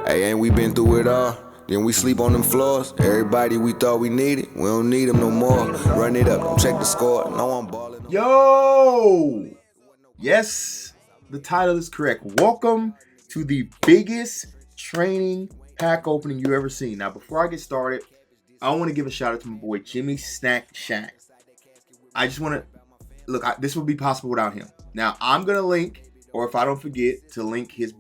Hey, ain't we been through it all? Then we sleep on them floors. Everybody we thought we needed, we don't need them no more. Run it up, don't check the score. No, I'm balling. Yo! Yes, the title is correct. Welcome to the biggest training pack opening you ever seen. Now, before I get started, I want to give a shout out to my boy Jimmy Snack Shack. I just want to look. This would be possible without him. Now, I'm gonna link, or if I don't forget, to link his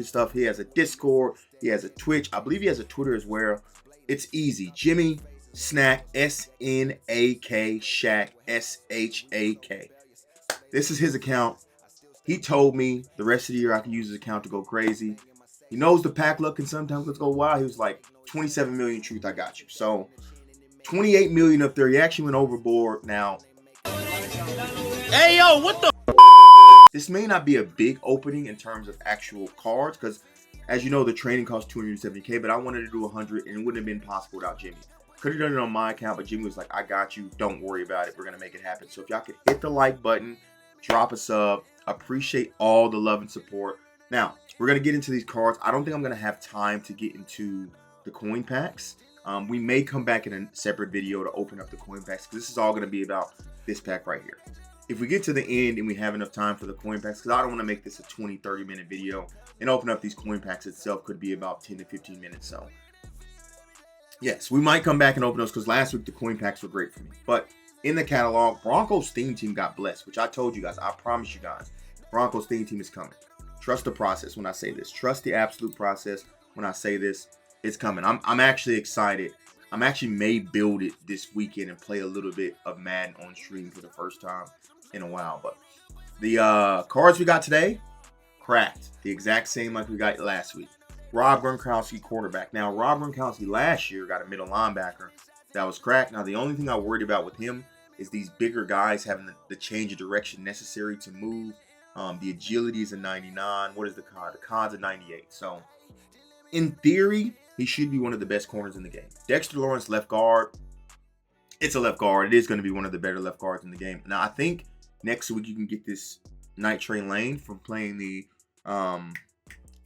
stuff. He has a Discord. He has a Twitch. I believe he has a Twitter as well. It's easy. Jimmy Snack, SNAK Shack, SHAK. This is his account. He told me the rest of the year I can use his account to go crazy. He knows the pack luck can sometimes let's go wild. He was like, 27 million truth, I got you. So 28 million up there. He actually went overboard. Now, hey yo, what the? This may not be a big opening in terms of actual cards, because as you know, the training costs 270K, but I wanted to do 100, and it wouldn't have been possible without Jimmy. Could have done it on my account, but Jimmy was like, I got you. Don't worry about it. We're going to make it happen. So if y'all could hit the like button, drop a sub. Appreciate all the love and support. Now, we're going to get into these cards. I don't think I'm going to have time to get into the coin packs. We may come back in a separate video to open up the coin packs, because this is all going to be about this pack right here. If we get to the end and we have enough time for the coin packs, because I don't want to make this a 20-30 minute video, and open up these coin packs itself could be about 10 to 15 minutes. So yes, we might come back and open those, because last week the coin packs were great for me. But in the catalog, Broncos theme team got blessed, which I told you guys. I promise you guys, Broncos theme team is coming. Trust the process when I say this. Trust the absolute process when I say this. It's coming. I'm actually excited. I'm actually may build it this weekend and play a little bit of Madden on stream for the first time in a while. But the cards we got today, cracked. The exact same like we got last week. Rob Gronkowski, quarterback. Now, Rob Gronkowski last year got a middle linebacker that was cracked. Now, the only thing I worried about with him is these bigger guys having the change of direction necessary to move. The agility is a 99. What is the COD? The COD's a 98. So, in theory, he should be one of the best corners in the game. Dexter Lawrence, left guard. It's a left guard. It is going to be one of the better left guards in the game. Now, I think next week you can get this Night Train Lane from playing the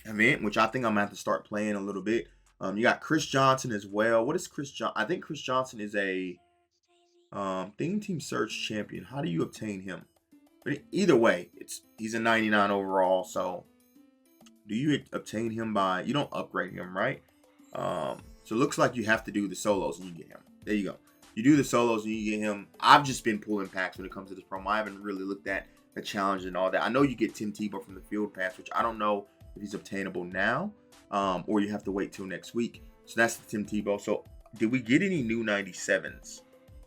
event, which I think I'm going to have to start playing a little bit. You got Chris Johnson as well. What is Chris Johnson? I think Chris Johnson is a Theme Team Search champion. How do you obtain him? But either way, he's a 99 overall. So do you obtain him by, you don't upgrade him, right? So it looks like you have to do the solos and you get him. There you go. You do the solos and you get him. I've just been pulling packs when it comes to this promo. I haven't really looked at the challenge and all that. I know you get Tim Tebow from the field pass, which I don't know if he's obtainable now, or you have to wait till next week. So that's the Tim Tebow. So did we get any new 97s?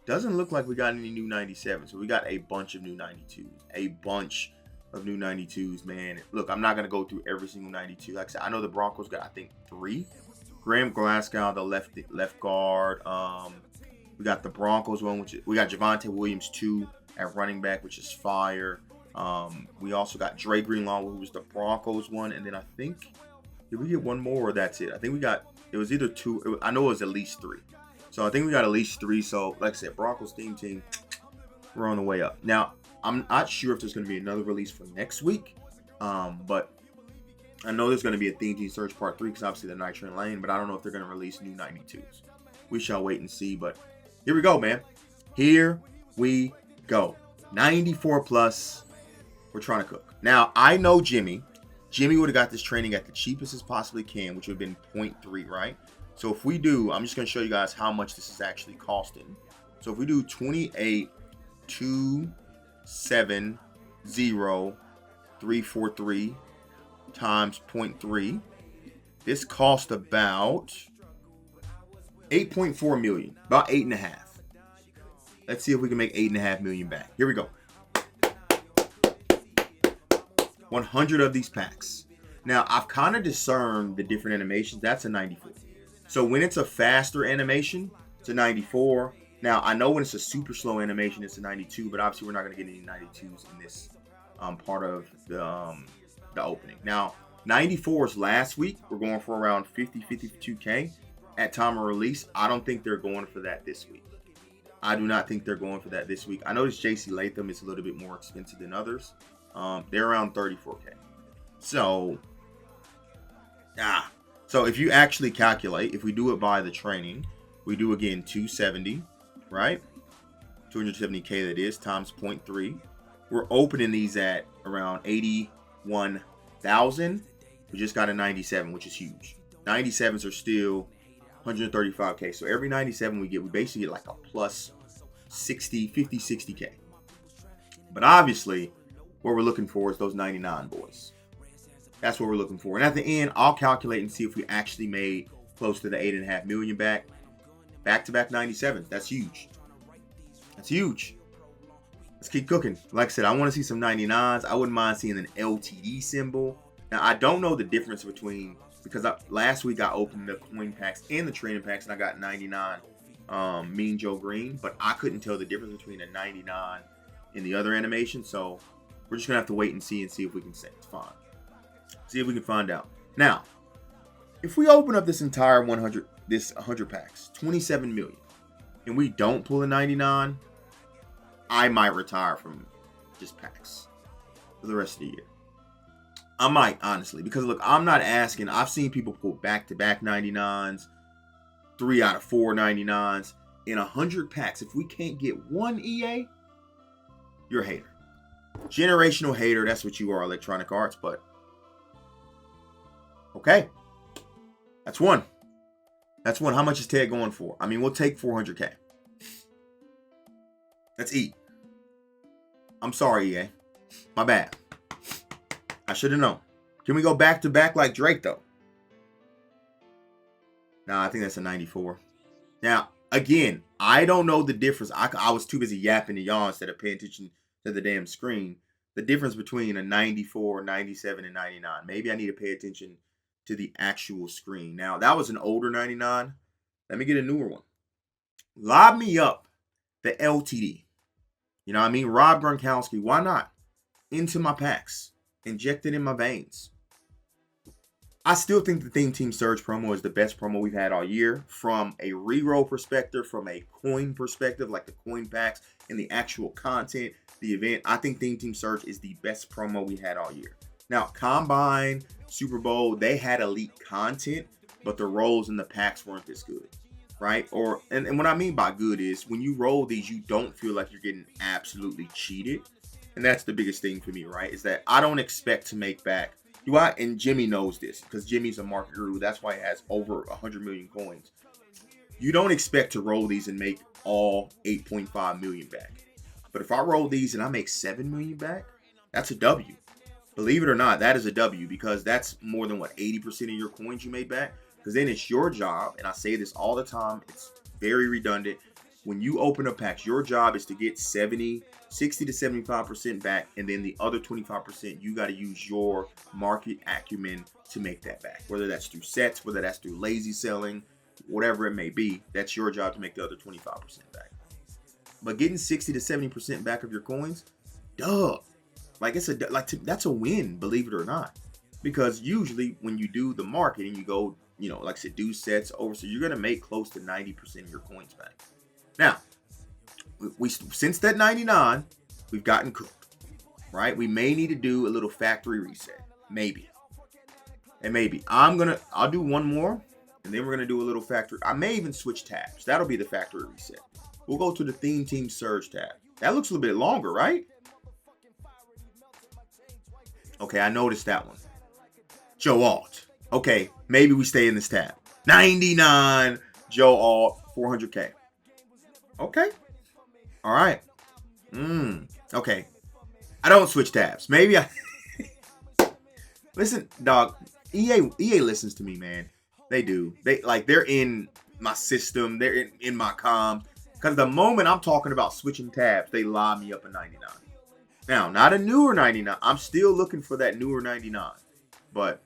Doesn't look like we got any new 97s. So we got a bunch of new 92s. A bunch of new 92s, man. Look, I'm not going to go through every single 92. Like I said, I know the Broncos got, I think, 3. Graham Glasgow, the left guard. We got the Broncos one, we got Javonte Williams 2 at running back, which is fire. We also got Dre Greenlaw, who was the Broncos one, and then I think, did we get one more or that's it? I think it was either 2. I know it was at least 3. So I think we got at least 3. So like I said, Broncos theme team, we're on the way up. Now, I'm not sure if there's going to be another release for next week, but I know there's going to be a Theme Team Search Part 3, because obviously the Night Train Lane, but I don't know if they're going to release new 92s. We shall wait and see, but here we go, man. Here we go. 94 plus. We're trying to cook. Now, I know Jimmy. Jimmy would have got this training at the cheapest as possibly can, which would have been 0.3, right? So if we do, I'm just going to show you guys how much this is actually costing. So if we do 28,270,343 times 0.3, this cost about 8.4 million, about 8.5. Let's see if we can make 8.5 million back. Here we go. 100 of these packs. Now, I've kind of discerned the different animations. That's a 94. So when it's a faster animation, it's a 94. Now, I know when it's a super slow animation, it's a 92, but obviously we're not going to get any 92s in this part of the opening. Now, 94s last week, we're going for around 52K at time of release. I don't think they're going for that this week. I do not think they're going for that this week. I noticed JC Latham is a little bit more expensive than others. They're around 34K. So So if you actually calculate, if we do it by the training, we do again 270, right? 270K that is, times 0.3. We're opening these at around 81,000. We just got a 97, which is huge. 97s are still 135K. So every 97 we basically get like a plus 60, 50, 60K. But obviously, what we're looking for is those 99 boys. That's what we're looking for. And at the end, I'll calculate and see if we actually made close to the 8.5 million back. Back-to-back 97s. That's huge. That's huge. Let's keep cooking. Like I said, I want to see some 99s. I wouldn't mind seeing an LTD symbol. Now, I don't know the difference between, because last week I opened the coin packs and the training packs, and I got 99 Mean Joe Green, but I couldn't tell the difference between a 99 and the other animation. So we're just going to have to wait and see if we can find. See if we can find out. Now, if we open up this entire 100 packs, 27 million, and we don't pull a 99, I might retire from just packs for the rest of the year. I might, honestly, because look, I'm not asking. I've seen people pull back-to-back 99s, 3 out of 4 99s in 100 packs. If we can't get one EA, you're a hater. Generational hater, that's what you are, Electronic Arts, but okay. That's one. That's one. How much is Ted going for? I mean, we'll take 400K. Let's eat. I'm sorry, EA. My bad. I should have known. Can we go back to back like Drake, though? Nah, I think that's a 94. Now, again, I don't know the difference. I was too busy yapping to y'all instead of paying attention to the damn screen. The difference between a 94, 97, and 99. Maybe I need to pay attention to the actual screen. Now, that was an older 99. Let me get a newer one. Lob me up the LTD. You know what I mean? Rob Gronkowski. Why not? Into my packs. Inject it in my veins. I still think the Theme Team Surge promo is the best promo we've had all year. From a reroll perspective, from a coin perspective, like the coin packs and the actual content, the event, I think Theme Team Surge is the best promo we had all year. Now, Combine, Super Bowl, they had elite content, but the rolls in the packs weren't this good, right? And what I mean by good is when you roll these, you don't feel like you're getting absolutely cheated. And that's the biggest thing for me, right? Is that I don't expect to make back. And Jimmy knows this because Jimmy's a market guru. That's why he has over 100 million coins. You don't expect to roll these and make all 8.5 million back. But if I roll these and I make 7 million back, that's a W. Believe it or not, that is a W because that's more than 80% of your coins you made back. Because then it's your job, and I say this all the time, it's very redundant. When you open up packs, your job is to get 60 to 75% back, and then the other 25%, you got to use your market acumen to make that back. Whether that's through sets, whether that's through lazy selling, whatever it may be, that's your job to make the other 25% back. But getting 60 to 70% back of your coins, duh. That's a win, believe it or not. Because usually when you do the market and you go, like I said, do sets over, so you're going to make close to 90% of your coins back. Now, we since that 99, we've gotten cooked, right? We may need to do a little factory reset, maybe. And maybe I'll do one more, and then we're gonna do a little factory. I may even switch tabs. That'll be the factory reset. We'll go to the Theme Team Surge tab. That looks a little bit longer, right? Okay, I noticed that one. Joe Alt. Okay, maybe we stay in this tab. 99 Joe Alt, 400K. Okay. All right. Okay. I don't switch tabs. Maybe I... Listen, dog. EA listens to me, man. They do. They're in my system. They're in my comms. Because the moment I'm talking about switching tabs, they lob me up a 99. Now, not a newer 99. I'm still looking for that newer 99. But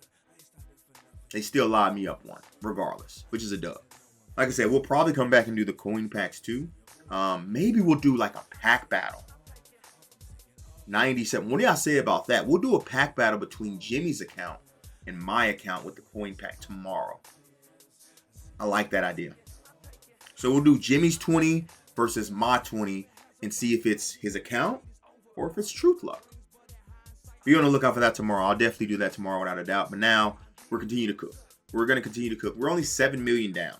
they still lob me up one, regardless, which is a dub. Like I said, we'll probably come back and do the coin packs too. Maybe we'll do like a pack battle. 97. What do y'all say about that? We'll do a pack battle between Jimmy's account and my account with the coin pack tomorrow. I like that idea. So we'll do Jimmy's 20 versus my 20 and see if it's his account or if it's Truth Luck. Be on the lookout for that tomorrow. I'll definitely do that tomorrow without a doubt. But now we're continuing to cook. We're going to continue to cook. We're only 7 million down.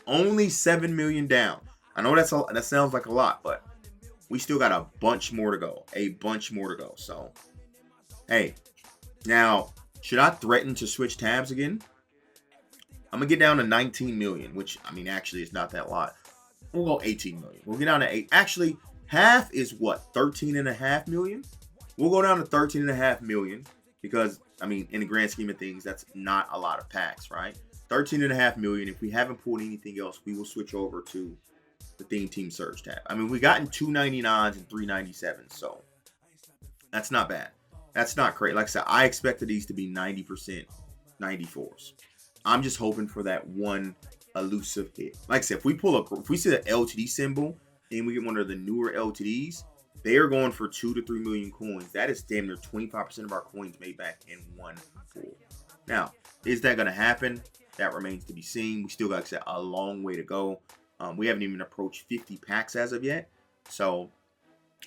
Only 7 million down. I know that sounds like a lot, but we still got a bunch more to go. A bunch more to go. So, hey, now, should I threaten to switch tabs again? I'm going to get down to 19 million, which, I mean, actually, it's not that lot. We'll go 18 million. We'll get down to 8. Actually, half is what? 13.5 million? We'll go down to 13.5 million because, I mean, in the grand scheme of things, that's not a lot of packs, right? 13.5 million. If we haven't pulled anything else, we will switch over to the Theme Team Surge tab. I mean, we got in 299s and 397s, so that's not bad. That's not great. Like I said, I expected these to be 90% 94s. I'm just hoping for that one elusive hit. Like I said, if we see the LTD symbol and we get one of the newer LTDs, they are going for 2 to 3 million coins. That is damn near 25% of our coins made back in one pull. Now, is that going to happen? That remains to be seen. We still got, like I said, a long way to go. We haven't even approached 50 packs as of yet. So,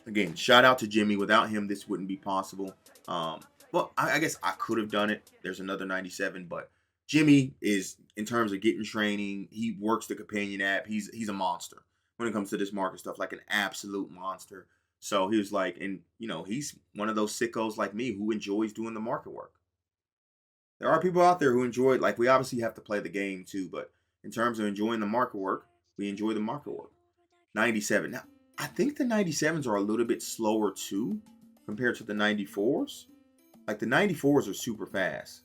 again, shout out to Jimmy. Without him, this wouldn't be possible. Well, I guess I could have done it. There's another 97, but Jimmy is, in terms of getting training, he works the companion app. He's a monster when it comes to this market stuff, like an absolute monster. So he was like, and you know, he's one of those sickos like me who enjoys doing the market work. There are people out there who enjoy it. Like, we obviously have to play the game too, but in terms of enjoying the market work, we enjoy the market work. 97. Now, I think the 97s are a little bit slower too compared to the 94s. Like, the 94s are super fast.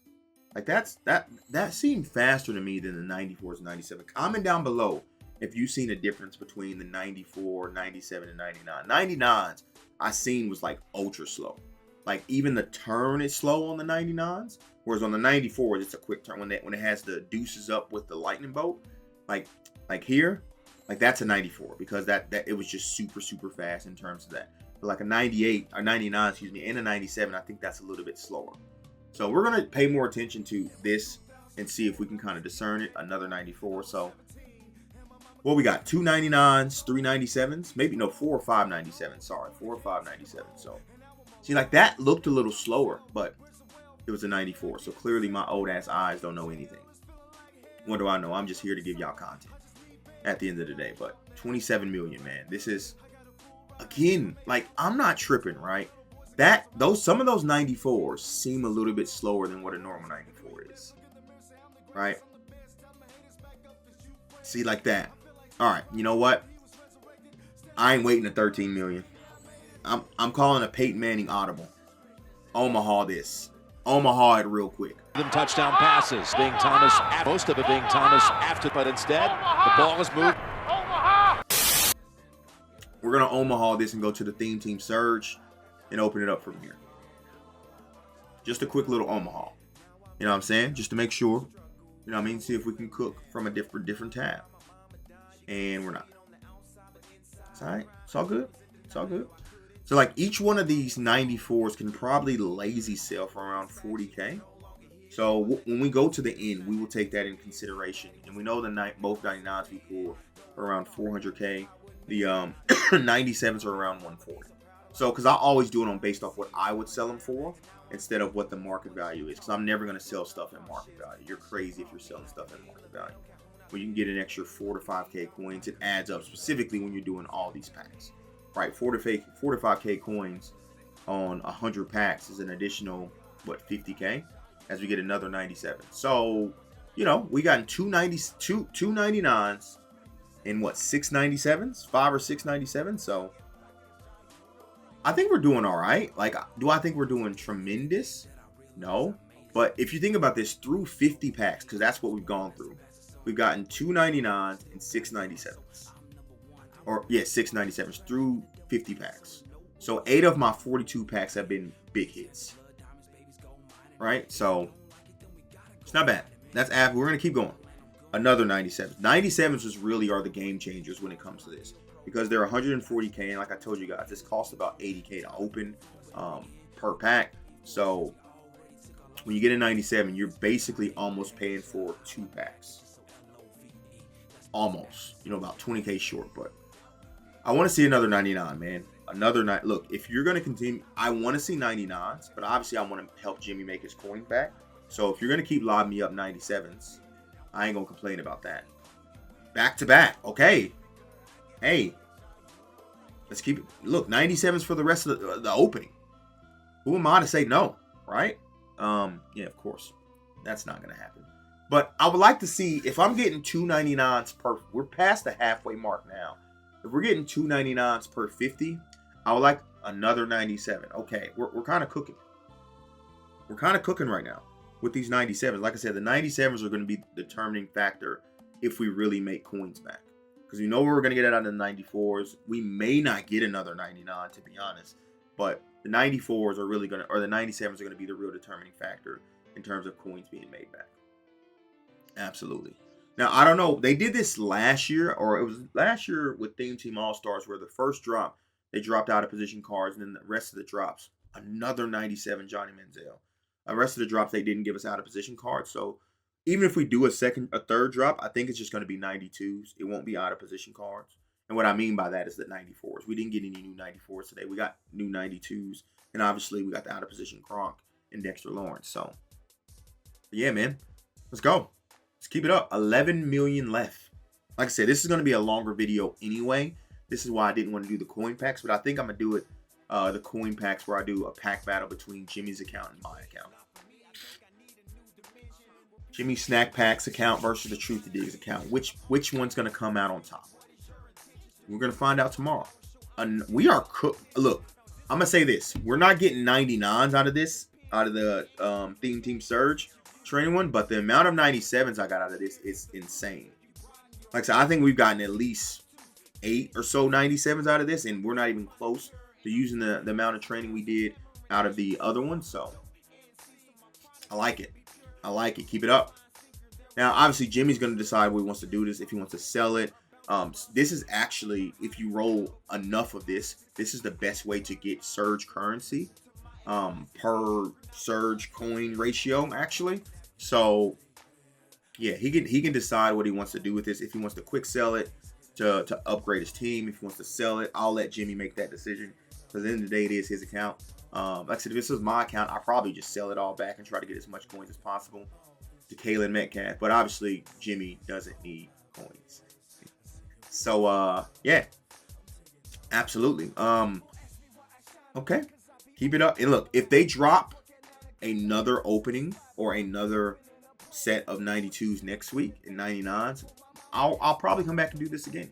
Like, that seemed faster to me than the 94s and 97. Comment down below if you've seen a difference between the 94, 97, and 99. 99s I seen was like ultra slow. Like, even the turn is slow on the 99s, whereas on the 94s it's a quick turn when it has the deuces up with the lightning bolt. Like here, like that's a 94 because that it was just super fast in terms of that. But like a 98 or 99, excuse me, and a 97, I think that's a little bit slower. So we're gonna pay more attention to this and see if we can kind of discern it. Another 94. So what we got? 2 99s, 3 97s, maybe no 4 or 5 97s. Sorry, 4 or 5 97s. So see, like that looked a little slower, but it was a 94. So clearly my old ass eyes don't know anything. What do I know? I'm just here to give y'all content at the end of the day. But 27 million, man. This is, again, like, I'm not tripping, right? Some of those 94s seem a little bit slower than what a normal 94 is, right? See, like that. All right, you know what? I ain't waiting to 13 million. I'm calling a Peyton Manning audible. Omaha this. Omaha it real quick. Them touchdown passes. Being Thomas, most of it being Thomas after, but instead the ball is moved. We're gonna Omaha this and go to the Theme Team Surge and open it up from here. Just a quick little Omaha. You know what I'm saying? Just to make sure. You know what I mean? See if we can cook from a different tab. And we're not. It's all right. It's all good. It's all good. So like each one of these 94s can probably lazy sell for around 40K. So when we go to the end, we will take that in consideration. And we know both 99s we pull are around 400K. The 97s are around 140. So because I always do it based off what I would sell them for instead of what the market value is. Because I'm never going to sell stuff at market value. You're crazy if you're selling stuff at market value. Well, you can get an extra 4 to 5K coins. It adds up, specifically when you're doing all these packs. Right, 4 to 5K coins on 100 packs is an additional, what, 50K as we get another 97. So, you know, we got 2 99s and what, 6 97s, 5 or 6 97s. So I think we're doing all right. Like, do I think we're doing tremendous? No. But if you think about this, through 50 packs, because that's what we've gone through, we've gotten 2 99s and 6 97s. Or, yeah, 6 97s through 50 packs. So 8 of my 42 packs have been big hits. Right? So it's not bad. That's average. We're going to keep going. Another 97. 97s just really are the game changers when it comes to this. Because they're 140K. And like I told you guys, this costs about 80K to open per pack. So when you get a 97, you're basically almost paying for 2 packs. Almost. You know, about 20K short. But I want to see another 99, man. Look, if you're going to continue, I want to see 99s, but obviously I want to help Jimmy make his coin back. So if you're going to keep lobbing me up 97s, I ain't going to complain about that. Back to back. Okay. Hey. Let's keep it. Look, 97s for the rest of the opening. Who am I to say no, right? Yeah, of course. That's not going to happen. But I would like to see if I'm getting 299s per. We're past the halfway mark now. If we're getting 299s per 50, I would like another 97. Okay, we're kind of cooking. We're kind of cooking right now with these 97s. Like I said, the 97s are going to be the determining factor if we really make coins back. Because we know we're going to get it out of the 94s. We may not get another 99, to be honest. But the 94s are really going to, or the 97s are going to be the real determining factor in terms of coins being made back. Absolutely. Now, I don't know. They did this last year, or it was last year with Theme Team All-Stars, where the first drop, they dropped out of position cards, and then the rest of the drops, another 97 Johnny Manziel. The rest of the drops, they didn't give us out of position cards. So even if we do a third drop, I think it's just going to be 92s. It won't be out of position cards. And what I mean by that is the 94s. We didn't get any new 94s today. We got new 92s. And obviously, we got the out of position Gronk and Dexter Lawrence. So, yeah, man. Let's go. Let's keep it up. 11 million left. Like I said, this is going to be a longer video anyway. This is why I didn't want to do the coin packs. But I think I'm going to do it, the coin packs, where I do a pack battle between Jimmy's account and my account. Jimmy Snack Packs account versus the Datruthyadig's account. Which one's going to come out on top? We're going to find out tomorrow. We are cooked. Look, I'm going to say this. We're not getting 99s out of this, out of the Theme Team Surge training one, but the amount of 97s I got out of this is insane. Like I said, I think we've gotten at least 8 or so 97s out of this, and we're not even close to using the amount of training we did out of the other one. So I like it. I like it. Keep it up. Now, obviously, Jimmy's going to decide what he wants to do this, if he wants to sell it. This is actually, if you roll enough of this, this is the best way to get surge currency per surge coin ratio, actually. So, yeah, he can decide what he wants to do with this. If he wants to quick sell it to upgrade his team, if he wants to sell it, I'll let Jimmy make that decision. Because at the end of the day, it is his account. Like I said, if this was my account, I'd probably just sell it all back and try to get as much coins as possible to Kalen Metcalf. But obviously, Jimmy doesn't need coins. So, yeah. Absolutely. Okay. Keep it up. And look, if they drop another opening or another set of 92s next week and 99s, I'll probably come back and do this again.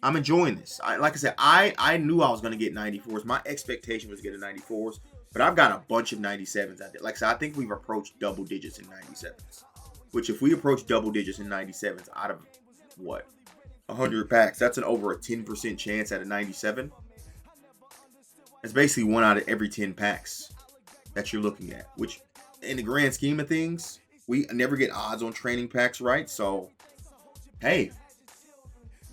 I'm enjoying this. Like I said, I knew I was going to get 94s. My expectation was to get a 94s, but I've got a bunch of 97s out there. Like I said, I think we've approached double digits in 97s, which if we approach double digits in 97s out of what? 100 packs, that's over a 10% chance at a 97. It's basically 1 out of every 10 packs that you're looking at, which in the grand scheme of things, we never get odds on training packs, right? So, hey,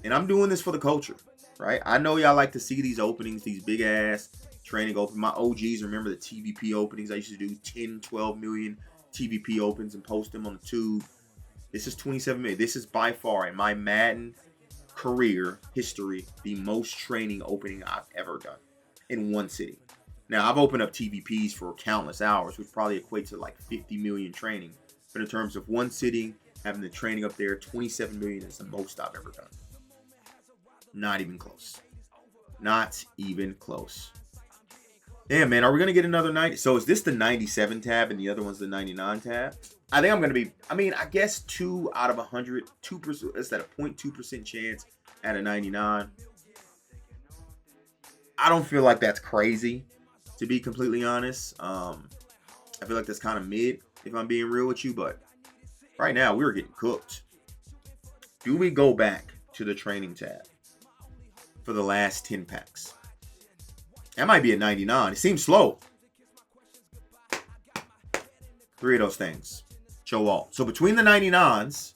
and I'm doing this for the culture, right? I know y'all like to see these openings, these big ass training openings. My OGs remember the TVP openings. I used to do 10, 12 million TVP opens and post them on the tube. This is 27 million. This is by far in my Madden career history the most training opening I've ever done in one sitting. Now, I've opened up TVPs for countless hours, which probably equates to like 50 million training. But in terms of one sitting, having the training up there, 27 million is the most I've ever done. Not even close. Not even close. Damn, man, are we going to get another 90? So is this the 97 tab and the other one's the 99 tab? I think I'm going to be, I guess 2 out of 100, 2%, is that a 0.2% chance at a 99? I don't feel like that's crazy, to be completely honest. I feel like that's kind of mid, if I'm being real with you, but right now we're getting cooked. Do we go back to the training tab for the last 10 packs? That might be a 99. It seems slow. 3 of those things. Show all. So between the 99s,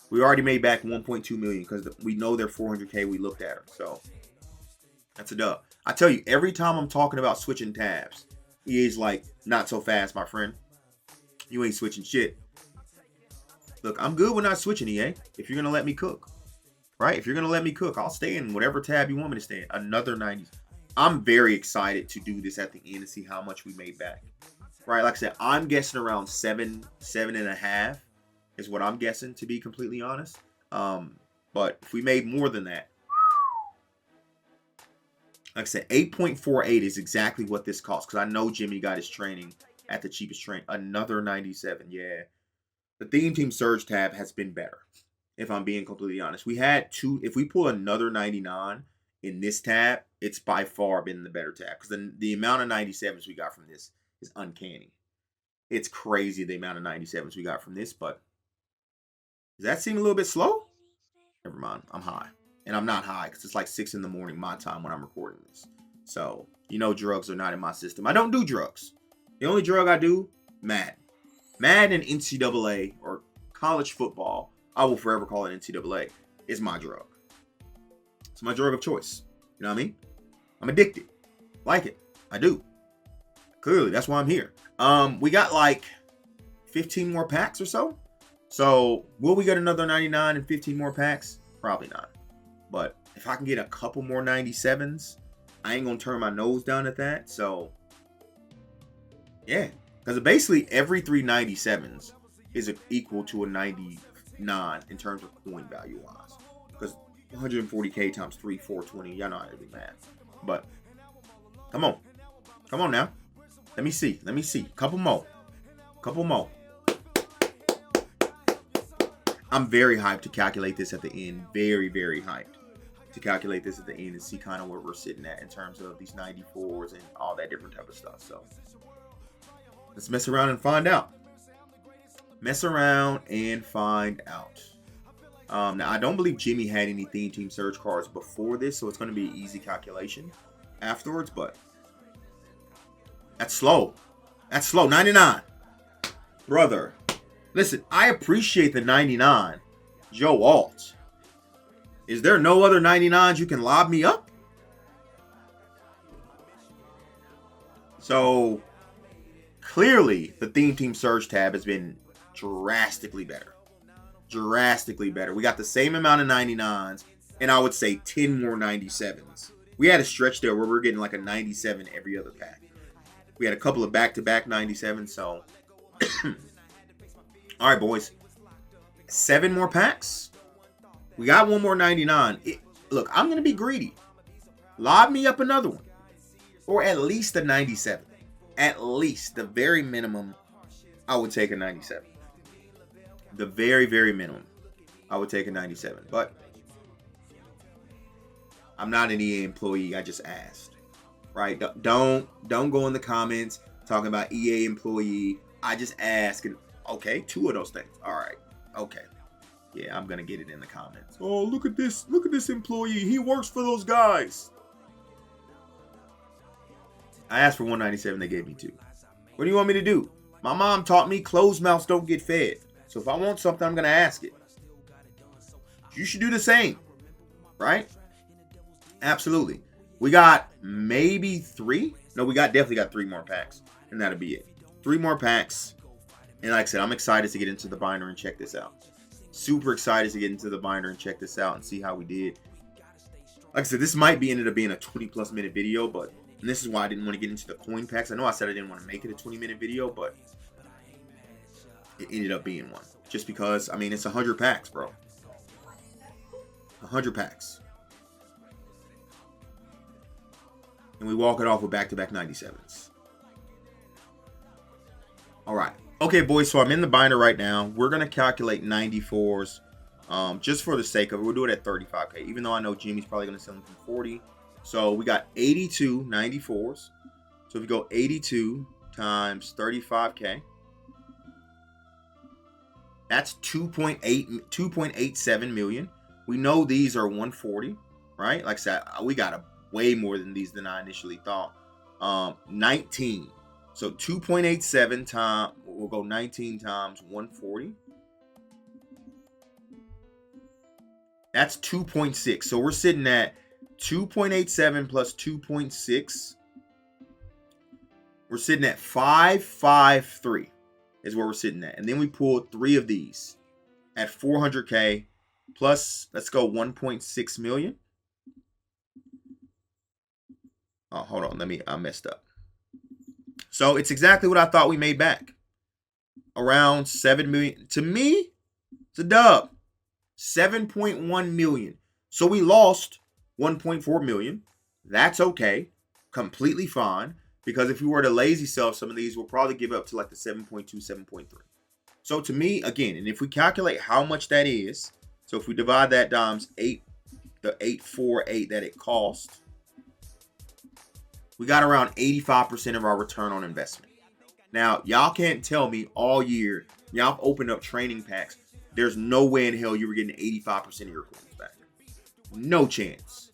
we already made back 1.2 million because we know they're 400K. We looked at them. So that's a dub. I tell you, every time I'm talking about switching tabs, EA's like, not so fast, my friend. You ain't switching shit. Look, I'm good with not switching, EA. If you're going to let me cook. Right? If you're going to let me cook, I'll stay in whatever tab you want me to stay in. Another 90s. I'm very excited to do this at the end and see how much we made back. right? Like I said, I'm guessing around 7.5 is what I'm guessing, to be completely honest. But if we made more than that, like I said, 8.48 is exactly what this costs. Because I know Jimmy got his training at the cheapest train. Another 97. Yeah. The Theme Team Surge tab has been better, if I'm being completely honest. We had two. If we pull another 99 in this tab, it's by far been the better tab. Because the amount of 97s we got from this is uncanny. It's crazy the amount of 97s we got from this. But does that seem a little bit slow? Never mind. I'm high. And I'm not high because it's like 6 in the morning my time when I'm recording this. So, you know, drugs are not in my system. I don't do drugs. The only drug I do, Madden. Madden and NCAA, or college football, I will forever call it NCAA, is my drug. It's my drug of choice. You know what I mean? I'm addicted. Like it. I do. Clearly, that's why I'm here. We got like 15 more packs or so. So, will we get another 99 and 15 more packs? Probably not. But if I can get a couple more 97s, I ain't going to turn my nose down at that. So, yeah. Because basically every 3 97s is equal to a 99 in terms of coin value wise. Because 140k times 3, 420. Y'all know how to do math. But, come on. Come on now. Let me see. Let me see. Couple more. Couple more. I'm very hyped to calculate this at the end. Very, very hyped to calculate this at the end and see kind of where we're sitting at in terms of these 94s and all that different type of stuff. So let's mess around and find out. Mess around and find out. Now, I don't believe Jimmy had any Theme Team Surge cards before this, so it's going to be an easy calculation afterwards, but that's slow. That's slow. 99. Brother. Listen, I appreciate the 99. Joe Alt. Is there no other 99s you can lob me up? So, clearly, the Theme Team Surge tab has been drastically better. Drastically better. We got the same amount of 99s, and I would say 10 more 97s. We had a stretch there where we're getting like a 97 every other pack. We had a couple of back-to-back 97s, so... All right, boys. 7 more packs. We got one more 99. Look, I'm going to be greedy. Lob me up another one. Or at least a 97. At least. The very minimum, I would take a 97. The very, very minimum, I would take a 97. But I'm not an EA employee. I just asked. Right? Don't go in the comments talking about EA employee. I just asked. And, okay, 2 of those things. All right. Okay. Yeah, I'm going to get it in the comments. Oh, look at this. Look at this employee. He works for those guys. I asked for 197. They gave me 2. What do you want me to do? My mom taught me closed mouths don't get fed. So if I want something, I'm going to ask it. You should do the same. Right? Absolutely. We got maybe 3. No, we definitely got 3 more packs. And that'll be it. 3 more packs. And like I said, I'm excited to get into the binder and check this out. Super excited to get into the binder and check this out and see how we did. Like I said, this might ended up being a 20+ minute video, but and this is why I didn't want to get into the coin packs. I know I said I didn't want to make it a 20-minute video, but it ended up being one. Just because, I mean, it's 100 packs, bro. 100 packs. And we walk it off with back-to-back 97s. All right. Okay, boys, so I'm in the binder right now. We're going to calculate 94s just for the sake of it. We'll do it at 35K, even though I know Jimmy's probably going to sell them for 40. So we got 82 94s. So if we go 82 times 35K, that's 2.87 million. We know these are 140, right? Like I said, we got way more than these than I initially thought. 19. So 2.87 times, we'll go 19 times 140. That's 2.6. So we're sitting at 2.87 plus 2.6. We're sitting at 553 is where we're sitting at. And then we pulled 3 of these at 400K plus, let's go 1.6 million. Oh, hold on. I messed up. So it's exactly what I thought we made back. Around 7 million. To me, it's a dub. 7.1 million. So we lost 1.4 million. That's okay. Completely fine. Because if we were to lazy sell some of these, we'll probably give up to like the 7.2, 7.3. So to me, again, and if we calculate how much that is, so if we divide that times 8, the 848 that it cost, we got around 85% of our return on investment. Now, y'all can't tell me all year, y'all opened up training packs, there's no way in hell you were getting 85% of your coins back. No chance.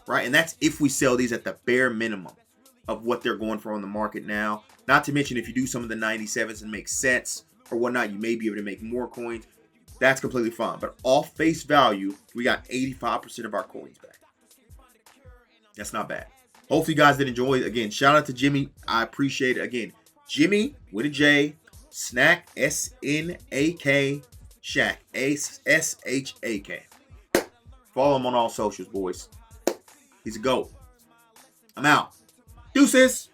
Right? And that's if we sell these at the bare minimum of what they're going for on the market now. Not to mention, if you do some of the 97s and make sets or whatnot, you may be able to make more coins. That's completely fine. But off face value, we got 85% of our coins back. That's not bad. Hopefully you guys did enjoy. Again, shout out to Jimmy. I appreciate it. Again, Jimmy with a J, Snack, S-N-A-K, Shaq, S-H-A-K. Follow him on all socials, boys. He's a GOAT. I'm out. Deuces.